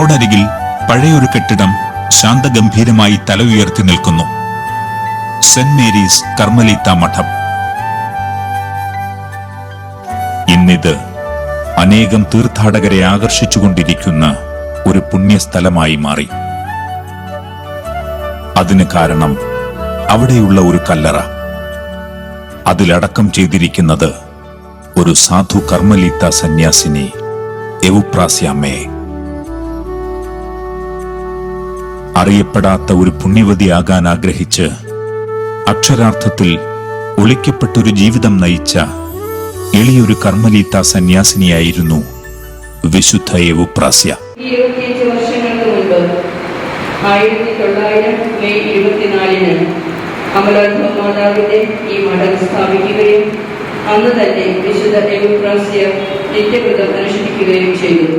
റോഡരികിൽ പഴയൊരു കെട്ടിടം ശാന്തഗംഭീരമായി തല ഉയർത്തി നിൽക്കുന്നു. സെന്റ് മേരീസ് കർമ്മലീത്ത മഠം. ഇന്നിത് അനേകം തീർത്ഥാടകരെ ആകർഷിച്ചുകൊണ്ടിരിക്കുന്ന ഒരു പുണ്യസ്ഥലമായി മാറി. അതിന് കാരണം അവിടെയുള്ള ഒരു കല്ലറ. അതിലടക്കം ചെയ്തിരിക്കുന്നത് ഒരു സാധു കർമ്മലീത്ത സന്യാസിനി എവുപ്രാസ്യാമ്മയെ. അറിയപ്പെടാത്ത ഒരു പുണ്യവതിയാകാൻ ആഗ്രഹിച്ച് അക്ഷരാർത്ഥത്തിൽ ഒളിക്കപ്പെട്ടൊരു ജീവിതം നയിച്ച എളിയൊരു കർമ്മലീത്ത സന്യാസിനിയായിരുന്നു വിശുദ്ധ എവുപ്രാസ്യ. 25 വർഷങ്ങൾക്ക് മുൻപ് 1900 മെയ് 24-ന് അമലോത്ഭവ മാതാവിന്റെ ഈ മഠം സ്ഥാപിക്കുകയും അന്ന് തന്നെ വിശുദ്ധ എവുപ്രാസ്യ നിത്യവ്രതം അനുഷ്ഠിക്കുകയും ചെയ്തു.